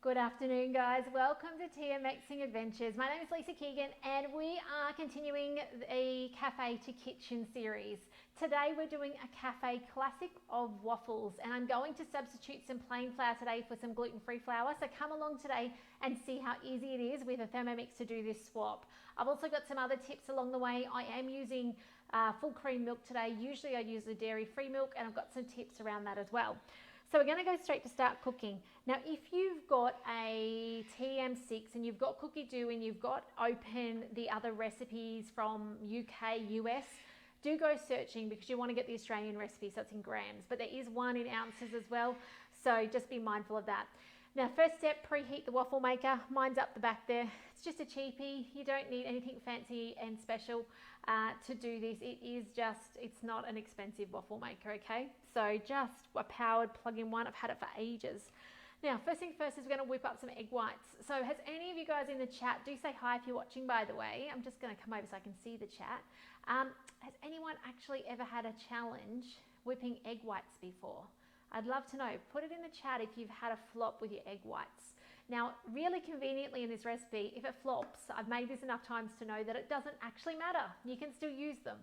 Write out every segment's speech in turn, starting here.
Good afternoon, guys. Welcome to Tia Mixing Adventures. My name is Lisa Keegan and we are continuing a cafe to kitchen series. Today we're doing a cafe classic of waffles and I'm going to substitute some plain flour today for some gluten-free flour. So come along today and see how easy it is with a Thermomix to do this swap. I've also got some other tips along the way. I am using full cream milk today. Usually I use the dairy-free milk and I've got some tips around that as well. So we're going to go straight to start cooking. Now, if you've got a TM6 and you've got cookie dough and you've got open the other recipes from UK, US, do go searching because you want to get the Australian recipe, so it's in grams, but there is one in ounces as well. So just be mindful of that. Now, first step, preheat the waffle maker. Mine's up the back there. It's just a cheapie. You don't need anything fancy and special to do this. It's not an expensive waffle maker, okay? So just a powered plug-in one. I've had it for ages. Now, first thing first is we're going to whip up some egg whites. So has any of you guys in the chat, do say hi if you're watching, by the way. I'm just going to come over so I can see the chat. Has anyone actually ever had a challenge whipping egg whites before? I'd love to know. Put it in the chat if you've had a flop with your egg whites. Now, really conveniently in this recipe, if it flops, I've made this enough times to know that it doesn't actually matter. You can still use them.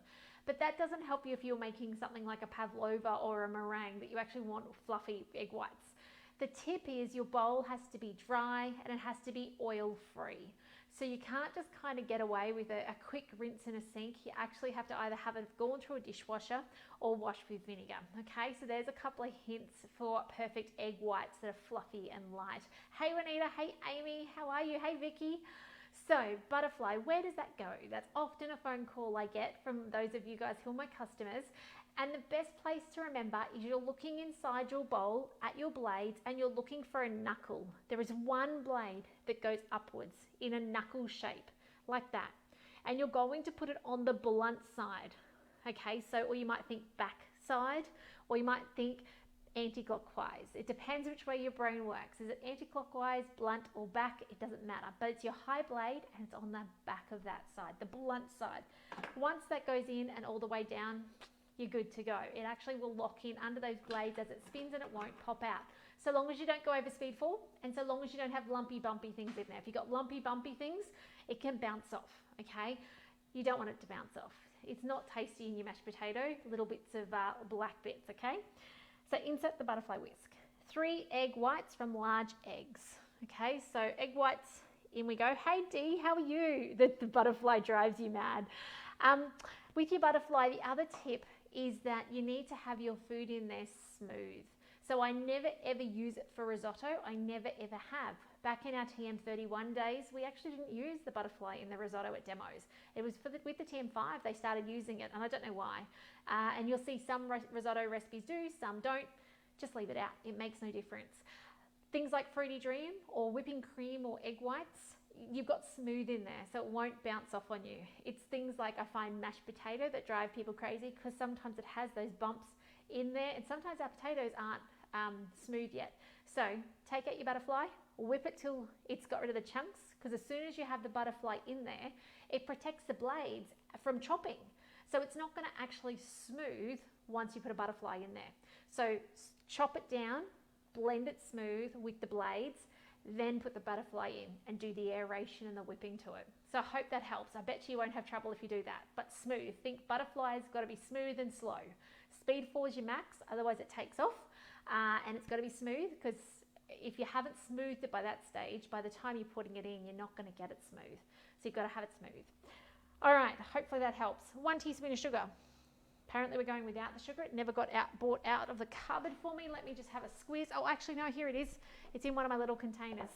But that doesn't help you if you're making something like a pavlova or a meringue that you actually want fluffy egg whites. The tip is your bowl has to be dry and it has to be oil-free. So you can't just kind of get away with a quick rinse in a sink. You actually have to either have it gone through a dishwasher or washed with vinegar. Okay, so there's a couple of hints for perfect egg whites that are fluffy and light. Hey Juanita, hey Amy, how are you? Hey Vicky. So butterfly, where does that go? That's often a phone call I get from those of you guys who are my customers. And the best place to remember is you're looking inside your bowl at your blades and you're looking for a knuckle. There is one blade that goes upwards in a knuckle shape like that. And you're going to put it on the blunt side. Okay, so, or you might think back side, or you might think anti-clockwise. It depends which way your brain works. Is it anti-clockwise, blunt, or back? It doesn't matter, but it's your high blade and it's on the back of that side, the blunt side. Once that goes in and all the way down, you're good to go. It actually will lock in under those blades as it spins and it won't pop out. So long as you don't go over speed 4 and so long as you don't have lumpy bumpy things in there. If you've got lumpy bumpy things, it can bounce off, okay? You don't want it to bounce off. It's not tasty in your mashed potato, little bits of black bits, okay? So insert the butterfly whisk. 3 egg whites from large eggs, okay? So egg whites, in we go. Hey Dee, how are you? The butterfly drives you mad. With your butterfly, the other tip is that you need to have your food in there smooth. So I never ever use it for risotto. I never ever have. Back in our TM31 days, we actually didn't use the butterfly in the risotto at demos. It was with the TM5, they started using it and I don't know why. And you'll see some risotto recipes do, some don't. Just leave it out. It makes no difference. Things like Fruity Dream or whipping cream or egg whites, you've got smooth in there so it won't bounce off on you. It's things like I find mashed potato that drive people crazy because sometimes it has those bumps in there and sometimes our potatoes aren't smooth yet. So take out your butterfly, whip it till it's got rid of the chunks because as soon as you have the butterfly in there, it protects the blades from chopping. So it's not going to actually smooth once you put a butterfly in there. So chop it down, blend it smooth with the blades, then put the butterfly in and do the aeration and the whipping to it. So I hope that helps. I bet you won't have trouble if you do that, but smooth. Think butterfly's got to be smooth and slow. Speed 4 is your max, otherwise it takes off, and it's got to be smooth because if you haven't smoothed it by that stage, by the time you're putting it in, you're not going to get it smooth. So you've got to have it smooth. All right, hopefully that helps. 1 teaspoon of sugar. Apparently we're going without the sugar. It never got bought out of the cupboard for me. Let me just have a squeeze. Oh, actually, no, here it is. It's in one of my little containers.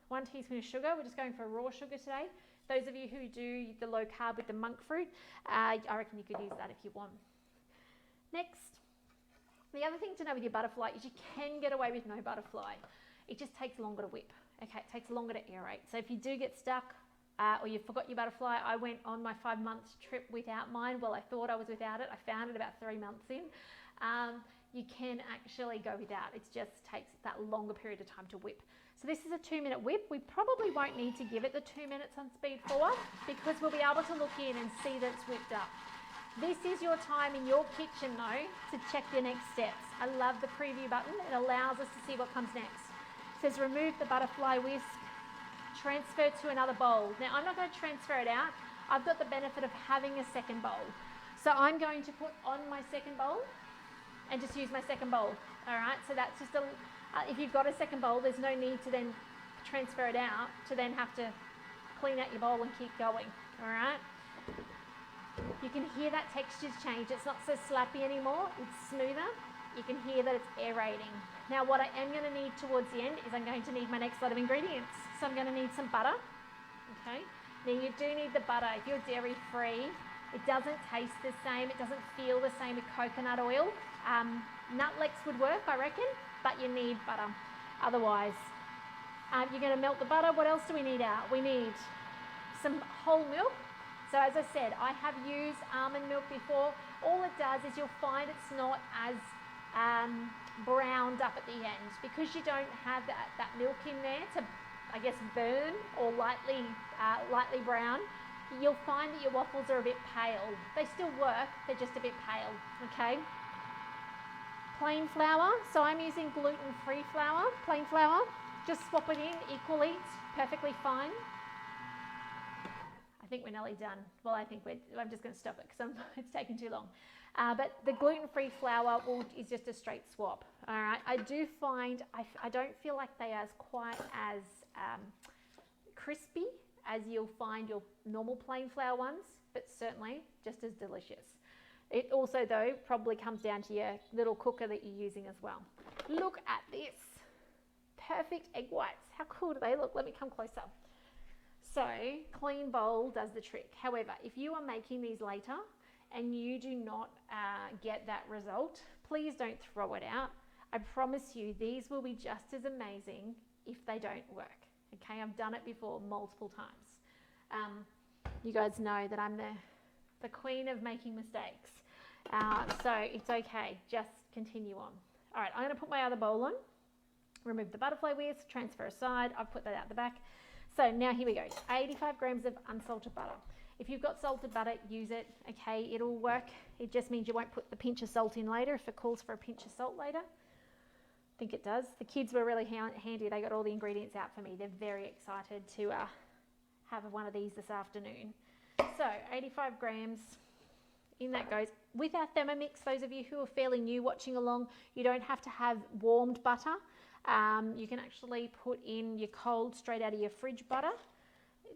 1 teaspoon of sugar. We're just going for raw sugar today. Those of you who do the low carb with the monk fruit, I reckon you could use that if you want. Next, the other thing to know with your butterfly is you can get away with no butterfly. It just takes longer to whip. Okay, it takes longer to aerate. So if you do get stuck, or you forgot your butterfly, I went on my 5 months trip without mine. Well, I thought I was without it. I found it about 3 months in. You can actually go without. It just takes that longer period of time to whip. So this is a 2-minute whip. We probably won't need to give it the 2 minutes on speed 4 because we'll be able to look in and see that it's whipped up. This is your time in your kitchen though to check your next steps. I love the preview button. It allows us to see what comes next. It says remove the butterfly whisk, transfer to another bowl. Now I'm not going to transfer it out. I've got the benefit of having a second bowl. So I'm going to put on my second bowl and just use my second bowl. All right, so that's just if you've got a second bowl, there's no need to then transfer it out to then have to clean out your bowl and keep going. All right. You can hear that texture's change. It's not so slappy anymore. It's smoother. You can hear that it's aerating. Now what I am going to need towards the end is I'm going to need my next lot of ingredients. So I'm going to need some butter. Okay. Now you do need the butter. If you're dairy free, it doesn't taste the same. It doesn't feel the same with coconut oil. Nutlex would work, I reckon, but you need butter. Otherwise, you're going to melt the butter. What else do we need out? We need some whole milk. So as I said, I have used almond milk before. All it does is you'll find it's not as browned up at the end because you don't have that milk in there to, I guess, burn or lightly brown. You'll find that your waffles are a bit pale. They still work, they're just a bit pale, okay? Plain flour, so I'm using gluten-free flour, plain flour. Just swap it in equally, it's perfectly fine. I think we're nearly done. Well, I'm just going to stop it because it's taking too long. But the gluten-free flour is just a straight swap. All right. I do find I don't feel like they are quite as crispy as you'll find your normal plain flour ones, but certainly just as delicious. It also, though, probably comes down to your little cooker that you're using as well. Look at this. Perfect egg whites. How cool do they look? Let me come closer. So, clean bowl does the trick. However, if you are making these later and you do not get that result, please don't throw it out. I promise you, these will be just as amazing if they don't work. Okay, I've done it before multiple times. You guys know that I'm the queen of making mistakes. So it's okay, just continue on. All right, I'm gonna put my other bowl on, remove the butterfly whisk, transfer aside. I've put that out the back. So now here we go, 85 grams of unsalted butter. If you've got salted butter, use it, okay, it'll work. It just means you won't put the pinch of salt in later if it calls for a pinch of salt later. I think it does. The kids were really handy. They got all the ingredients out for me. They're very excited to have one of these this afternoon. So 85 grams, in that goes. With our Thermomix, those of you who are fairly new watching along, you don't have to have warmed butter. You can actually put in your cold straight out of your fridge butter.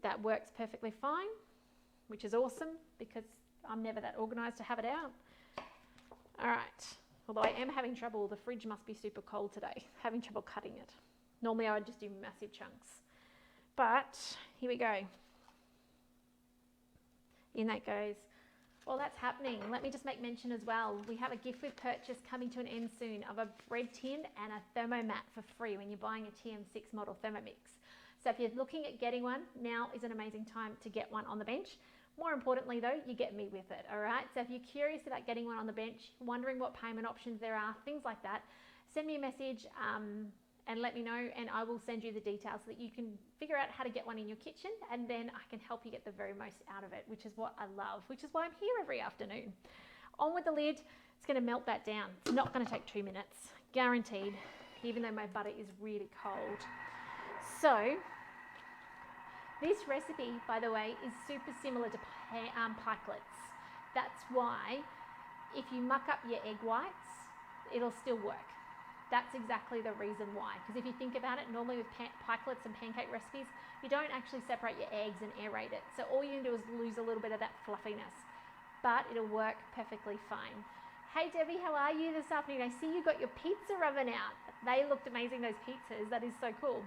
That works perfectly fine, which is awesome because I'm never that organised to have it out. All right, although I am having trouble, the fridge must be super cold today, having trouble cutting it. Normally I would just do massive chunks, but here we go. In that goes. While that's happening, let me just make mention as well, we have a gift with purchase coming to an end soon of a bread tin and a thermomat for free when you're buying a TM6 model Thermomix. So if you're looking at getting one, now is an amazing time to get one on the bench. More importantly though, you get me with it, all right? So if you're curious about getting one on the bench, wondering what payment options there are, things like that, send me a message and let me know, and I will send you the details so that you can figure out how to get one in your kitchen, and then I can help you get the very most out of it, which is what I love, which is why I'm here every afternoon. On with the lid, it's gonna melt that down. It's not gonna take 2 minutes, guaranteed, even though my butter is really cold. So, this recipe, by the way, is super similar to pikelets. That's why if you muck up your egg whites, it'll still work. That's exactly the reason why. Because if you think about it, normally with pikelets and pancake recipes, you don't actually separate your eggs and aerate it. So all you can do is lose a little bit of that fluffiness. But it'll work perfectly fine. Hey Debbie, how are you this afternoon? I see you got your pizza oven out. They looked amazing, those pizzas. That is so cool.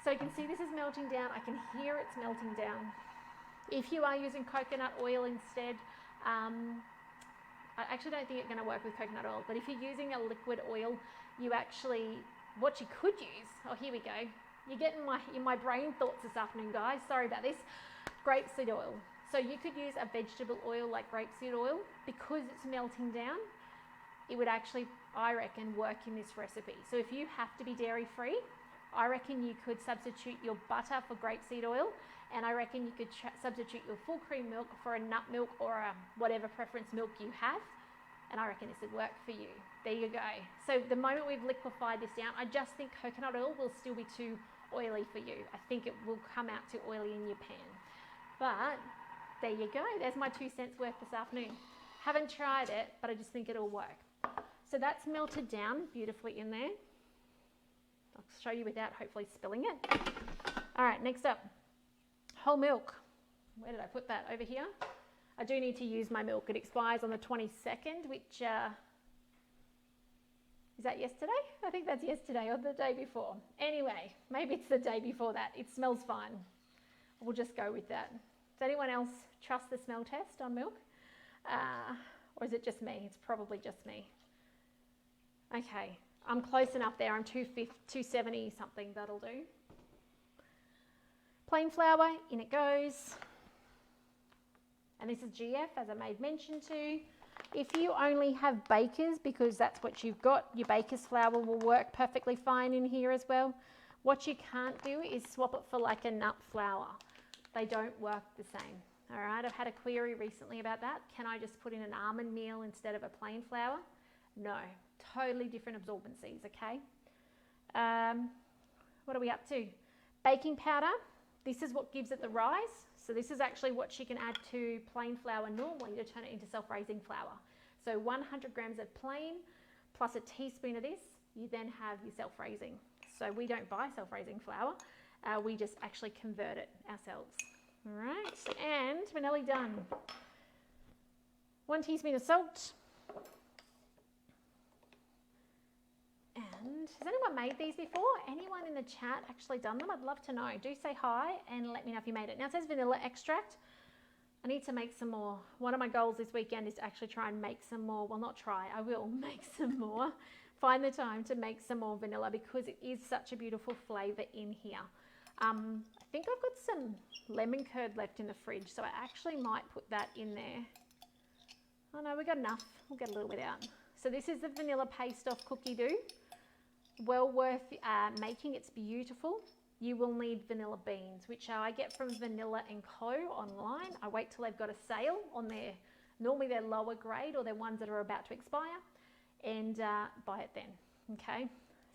So you can see this is melting down. I can hear it's melting down. If you are using coconut oil instead, I actually don't think it's going to work with coconut oil, but if you're using a liquid oil, what you could use, oh here we go, you're getting in my brain thoughts this afternoon, guys, sorry about this, grapeseed oil. So you could use a vegetable oil like grapeseed oil. Because it's melting down, it would actually, I reckon, work in this recipe. So if you have to be dairy free, I reckon you could substitute your butter for grapeseed oil, and I reckon you could substitute your full cream milk for a nut milk or a whatever preference milk you have, and I reckon this would work for you. There you go. So the moment we've liquefied this down, I just think coconut oil will still be too oily for you. I think it will come out too oily in your pan. But there you go. There's my 2 cents worth this afternoon. Haven't tried it, but I just think it'll work. So that's melted down beautifully in there. I'll show you without hopefully spilling it. All right, next up, whole milk. Where did I put that? Over here. I do need to use my milk. It expires on the 22nd, which, is that yesterday? I think that's yesterday or the day before. Anyway, maybe it's the day before that. It smells fine. We'll just go with that. Does anyone else trust the smell test on milk? Or is it just me? It's probably just me. Okay, I'm close enough there. I'm 270 something, that'll do. Plain flour, in it goes. And this is GF, as I made mention to. If you only have bakers, because that's what you've got, your baker's flour will work perfectly fine in here as well. What you can't do is swap it for like a nut flour. They don't work the same. All right, I've had a query recently about that. Can I just put in an almond meal instead of a plain flour? No, totally different absorbencies, okay? What are we up to? Baking powder. This is what gives it the rise. So this is actually what you can add to plain flour normally to turn it into self-raising flour. So 100 grams of plain plus a teaspoon of this, you then have your self-raising. So we don't buy self-raising flour. We just actually convert it ourselves. All right, and we're nearly done. 1 teaspoon of salt. And has anyone made these before? Anyone in the chat actually done them? I'd love to know. Do say hi and let me know if you made it. Now it says vanilla extract. I need to make some more. One of my goals this weekend is to actually try and make some more. Well, not try, I will make some more. Find the time to make some more vanilla because it is such a beautiful flavour in here. I think I've got some lemon curd left in the fridge, so I actually might put that in there. Oh no, we got enough. We'll get a little bit out. So this is the vanilla paste off cookie dough. Well worth making. It's beautiful. You will need vanilla beans, which I get from Vanilla & Co. online. I wait till they've got a sale on their, normally they're lower grade or they're ones that are about to expire, and buy it then, okay?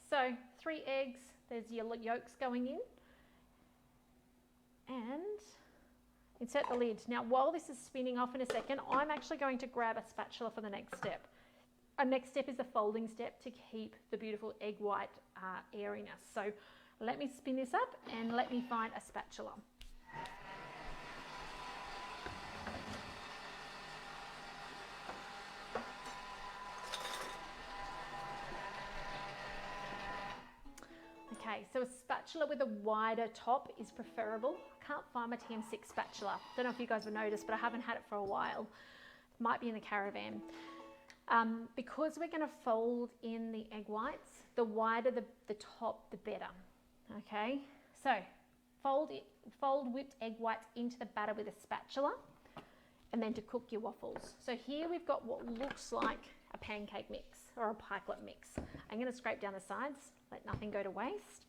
So 3 eggs, there's your yolks going in, and insert the lid. Now while this is spinning off in a second, I'm actually going to grab a spatula for the next step. Our next step is the folding step to keep the beautiful egg white airiness. So let me spin this up and let me find a spatula. Okay, so a spatula with a wider top is preferable. I can't find my TM6 spatula. Don't know if you guys have noticed, but I haven't had it for a while. Might be in the caravan. Because we're going to fold in the egg whites, the wider the top, the better. Okay, so fold whipped egg whites into the batter with a spatula, and then to cook your waffles. So here we've got what looks like a pancake mix or a pikelet mix. I'm going to scrape down the sides, let nothing go to waste,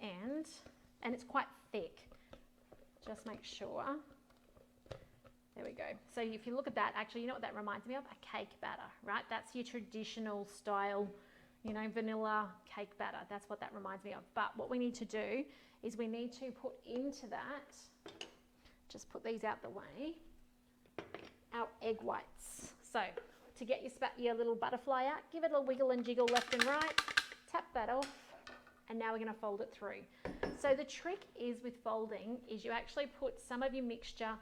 and it's quite thick. Just make sure. There we go. So if you look at that, actually, you know what that reminds me of? A cake batter, right? That's your traditional style, you know, vanilla cake batter. That's what that reminds me of. But what we need to do is we need to put into that, just put these out the way, our egg whites. So to get your little butterfly out, give it a wiggle and jiggle left and right, tap that off, and now we're going to fold it through. So the trick is with folding is you actually put some of your mixture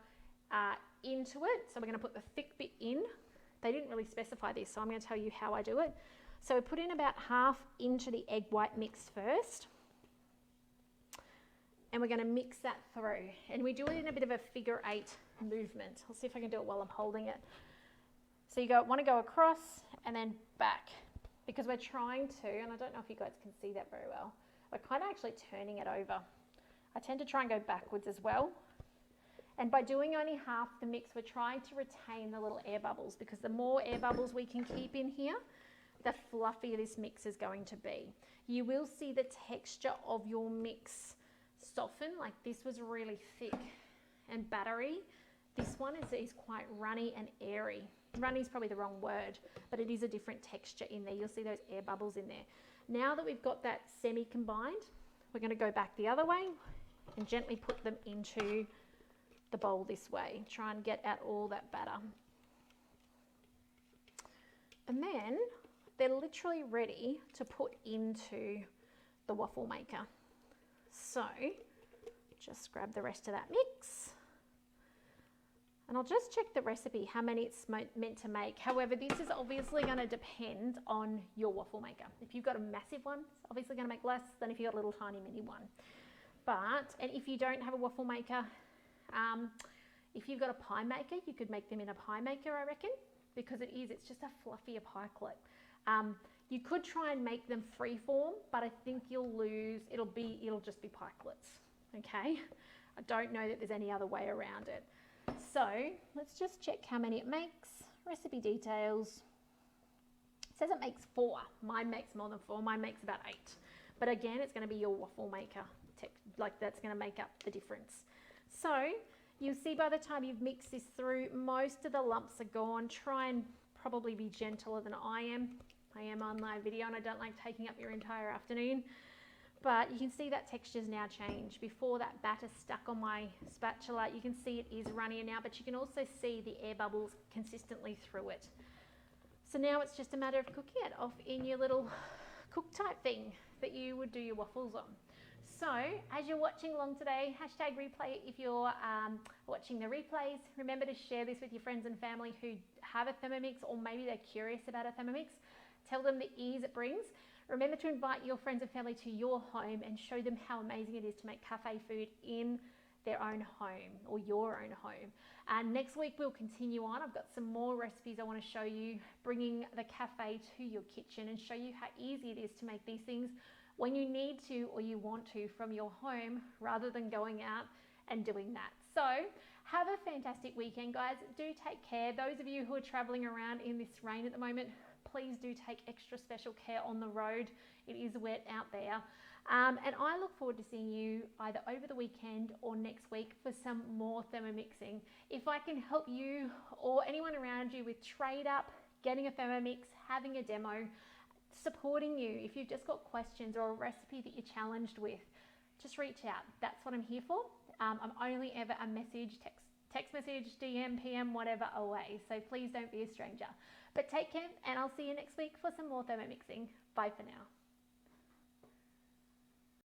into it. So we're going to put the thick bit in. They didn't really specify this, so I'm going to tell you how I do it. So we put in about half into the egg white mix first, and we're going to mix that through, and we do it in a bit of a figure 8 movement. I'll see if I can do it while I'm holding it. So you want to go across and then back, because we're trying to, and I don't know if you guys can see that very well, we're kind of actually turning it over. I tend to try and go backwards as well. And by doing only half the mix, we're trying to retain the little air bubbles, because the more air bubbles we can keep in here, the fluffier this mix is going to be. You will see the texture of your mix soften. Like this was really thick and battery. This one is quite runny and airy. Runny is probably the wrong word, but it is a different texture in there. You'll see those air bubbles in there. Now that we've got that semi-combined, we're going to go back the other way and gently put them into the bowl this way. Try and get out all that batter. And then they're literally ready to put into the waffle maker. So just grab the rest of that mix. And I'll just check the recipe, how many it's meant to make. However, this is obviously going to depend on your waffle maker. If you've got a massive one, it's obviously going to make less than if you've got a little tiny mini one. And if you don't have a waffle maker, if you've got a pie maker, you could make them in a pie maker, I reckon, because it's just a fluffier pielet. You could try and make them freeform, but I think you'll lose, it'll just be pikelets, okay? I don't know that there's any other way around it. So let's just check how many it makes. Recipe details. It says it makes 4. Mine makes more than 4. Mine makes about 8. But again, it's going to be your waffle maker. That's going to make up the difference. So you'll see by the time you've mixed this through, most of the lumps are gone. Try and probably be gentler than I am. I am on live video and I don't like taking up your entire afternoon. But you can see that texture's now changed. Before, that batter stuck on my spatula. You can see it is runnier now, but you can also see the air bubbles consistently through it. So now it's just a matter of cooking it off in your little cook type thing that you would do your waffles on. So as you're watching along today, hashtag replay if you're watching the replays. Remember to share this with your friends and family who have a Thermomix, or maybe they're curious about a Thermomix. Tell them the ease it brings. Remember to invite your friends and family to your home and show them how amazing it is to make cafe food in their own home or your own home. And next week we'll continue on. I've got some more recipes I want to show you, bringing the cafe to your kitchen and show you how easy it is to make these things when you need to or you want to from your home, rather than going out and doing that. So have a fantastic weekend, guys. Do take care. Those of you who are traveling around in this rain at the moment, please do take extra special care on the road. It is wet out there. And I look forward to seeing you either over the weekend or next week for some more Thermomixing. If I can help you or anyone around you with trade up, getting a Thermomix, having a demo, supporting you, if you've just got questions or a recipe that you're challenged with, just reach out. That's what I'm here for. I'm only ever a message, text message, DM, PM, whatever away. So please don't be a stranger. But take care, and I'll see you next week for some more Thermomixing. Bye for now.